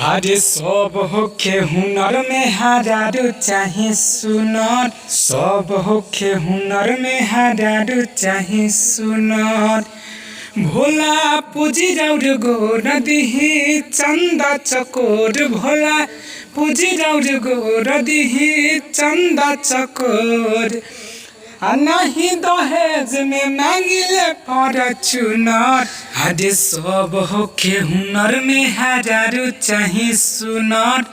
अरे सब होखे हुनर में हरारू चाहे सुनर, सब होखे हुनर में हरारू चाहे सुनर। भोला पूजी राउर गोर दिही चंदा चकोर, भोला पूजी राउर गोर दिही चंदा चकोर। नहीं दहेज में मांगिले फॉर्च्यूनर। अरे सब होखे हुनर में हरारू चाहे सुनर,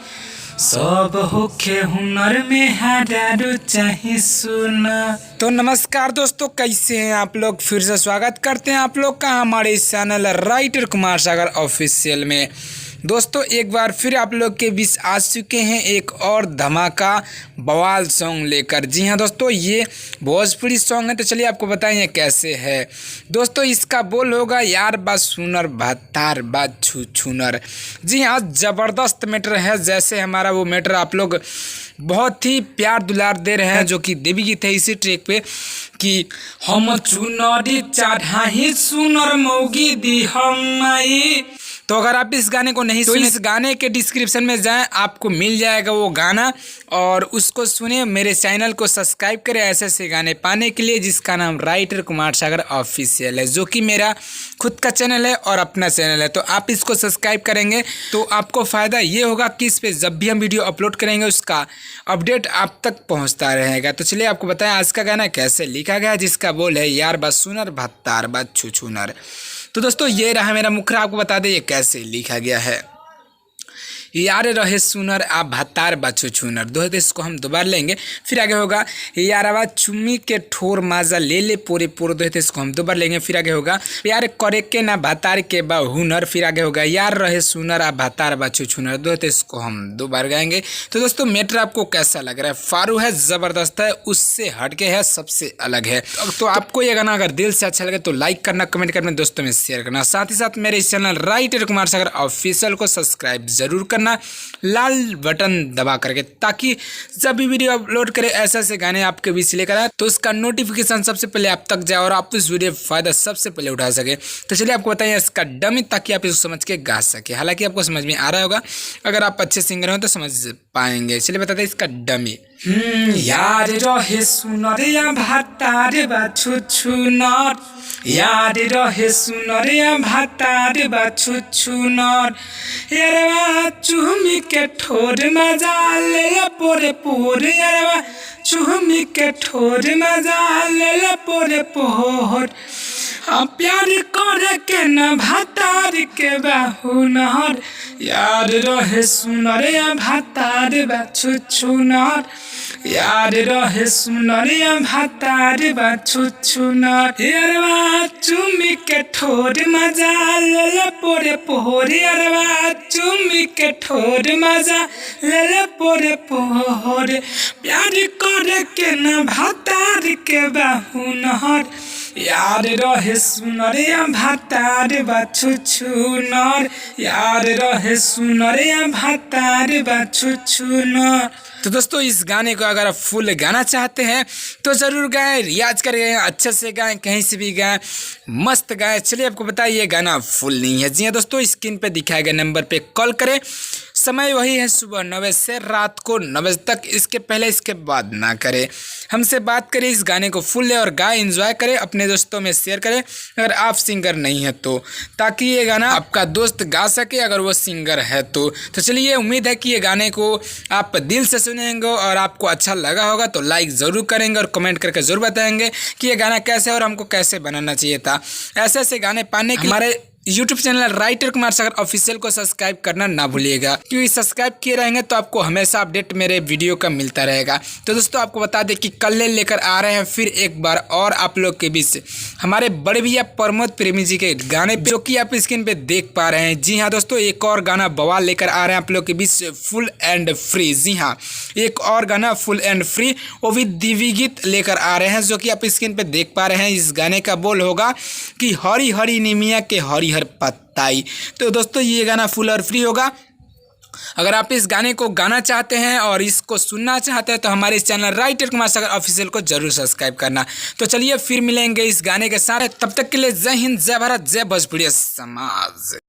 सब होखे हुनर में हरारू चाहे सुनर। तो नमस्कार दोस्तों, कैसे हैं आप लोग। फिर से स्वागत करते हैं आप लोग का हमारे इस channel writer Kumar Sagar official में। दोस्तों एक बार फिर आप लोग के बीच आ चुके हैं एक और धमाका बवाल सॉन्ग लेकर। जी हाँ दोस्तों, ये भोजपुरी सॉन्ग है, तो चलिए आपको बताएं ये कैसे है। दोस्तों इसका बोल होगा यार बात सुनर भत्तार बात छू छूनर। जी हाँ, ज़बरदस्त मैटर है। जैसे हमारा वो मैटर आप लोग बहुत ही प्यार दुलार दे रहे हैं, जो कि देवी गीत है इसी ट्रैक पे कि हम चुनरी चढ़ाही सुनर मौगी दी हम आई। तो अगर आप इस गाने को नहीं सुने, इस गाने के डिस्क्रिप्शन में जाएं, आपको मिल जाएगा वो गाना और उसको सुने। मेरे चैनल को सब्सक्राइब करें ऐसे ऐसे गाने पाने के लिए, जिसका नाम राइटर कुमार सागर ऑफिशियल है, जो कि मेरा खुद का चैनल है और अपना चैनल है। तो आप इसको सब्सक्राइब करेंगे तो आपको फ़ायदा ये होगा कि इस पर जब भी हम वीडियो अपलोड करेंगे उसका अपडेट आप तक पहुँचता रहेगा। तो चलिए आपको बताएं आज का गाना कैसे लिखा गया, जिसका बोल है यार बस सुनर भत्तार बात छू छूनर। तो दोस्तों ये रहा मेरा मुखरा, आपको बता दें ये कैसे लिखा गया है। यार रहे सुनर आप भत्तार बच्चो छूनर। दोस्तों इसको हम दोबारा लेंगे, फिर आगे होगा यार आवाज चुम्मी के ठोर माजा ले ले पूरे पूरे। दोस्तों इसको हम दोबारा लेंगे, फिर आगे होगा प्यार करे के ना भत्तार के बा हुनर। फिर आगे होगा यार रहे सुनर आप भत्तार बच्चो छूनर। दोस्तों इसको हम दोबारा गाएंगे। तो दोस्तों मैटर आपको कैसा लग रहा है। फारू है, ज़बरदस्त है, उससे हटके है, सबसे अलग है। तो आपको ये गाना अगर दिल से अच्छा लगे तो लाइक करना, कमेंट करना, दोस्तों में शेयर करना, साथ ही साथ मेरे इस channel writer Kumar Sagar official को सब्सक्राइब जरूर करना लाल बटन दबा करके, ताकि जब भी वीडियो अपलोड करें ऐसे ऐसे गाने आपके बीच लेकर आए तो उसका नोटिफिकेशन सबसे पहले आप तक जाए और आप उस वीडियो फायदा सबसे पहले उठा सके। तो चलिए आपको बताइए इसका डमी, ताकि आप इसको समझ के गा सके। हालांकि आपको समझ में आ रहा होगा, अगर आप अच्छे सिंगर हो तो समझ पाएंगे। चलिए बताते हैं इसका डमी। यार रहे सुनर या भत्तार बा छू छूनर, यार रहे सुनर या भत्तार बा छू छूनर। यारवा चुहमी के ठोर मजा ले पोरे पोरे, यारवा चुहमी के ठोर मजा ले पोरे पोर। प्यार करे के न भत्तार के बाहुनर, यार रहे सुनर या भत्तार बा छू छूनर, यार रहे सुनर या भत्तार बा छू छूनर। यारवा चुम्मी के ठोर मजा ले पोरे पोर, यारवा चुम्मी के ठोर मजा ले पोरे पोर। प्यार करे के न भत्तार के बाहुनर, यार रहे सुनर या भत्तार बा छू छूनर, यार रहे सुनर या भत्तार बा छू छूनर। तो दोस्तों इस गाने को अगर आप फुल गाना चाहते हैं तो ज़रूर गाएं, रियाज करें, अच्छे से गाएं, कहीं से भी गाएं, मस्त गाएं। चलिए आपको बताइए गाना फुल नहीं है। जी हाँ दोस्तों, स्क्रीन पे दिखाए गए नंबर पे कॉल करें। समय वही है सुबह 9 बजे से रात को 9 बजे तक। इसके पहले इसके बाद ना करें। हमसे बात करें, इस गाने को फुल ले और गाए, एंजॉय करें, अपने दोस्तों में शेयर करें अगर आप सिंगर नहीं है तो, ताकि ये गाना आपका दोस्त गा सके अगर वो सिंगर है तो। चलिए उम्मीद है कि ये गाने को आप दिल से सुनेंगे और आपको अच्छा लगा होगा। तो लाइक ज़रूर करेंगे और कमेंट करके ज़रूर बताएंगे कि ये गाना कैसे और हमको कैसे बनाना चाहिए था। ऐसे ऐसे गाने पाने के हमारे YouTube channel writer Kumar Sagar official को सब्सक्राइब करना ना भूलिएगा, क्योंकि सब्सक्राइब किए रहेंगे तो आपको हमेशा अपडेट मेरे वीडियो का मिलता रहेगा। तो दोस्तों आपको बता दें कि कल लेकर आ रहे हैं फिर एक बार और आप लोग के बीच हमारे बड़े भैया प्रमोद प्रेमी जी के गाने, जो कि आप स्क्रीन पे देख पा रहे हैं। जी हाँ दोस्तों, एक और गाना बवाल लेकर आ रहे हैं आप लोग के बीच फुल एंड फ्री। जी हाँ, एक और गाना फुल एंड फ्री वो भी दिव्य गीत लेकर आ रहे हैं, जो कि आप स्क्रीन पे देख पा रहे हैं। इस गाने का बोल होगा कि हरी हरी निमिया के हरी हर पत्ताई। तो दोस्तों ये गाना फुल और फ्री होगा। अगर आप इस गाने को गाना चाहते हैं और इसको सुनना चाहते हैं तो हमारे इस channel writer Kumar Sagar official को जरूर सब्सक्राइब करना। तो चलिए फिर मिलेंगे इस गाने के साथ, तब तक के लिए जय हिंद, जय भारत, जय भोजपुरी समाज।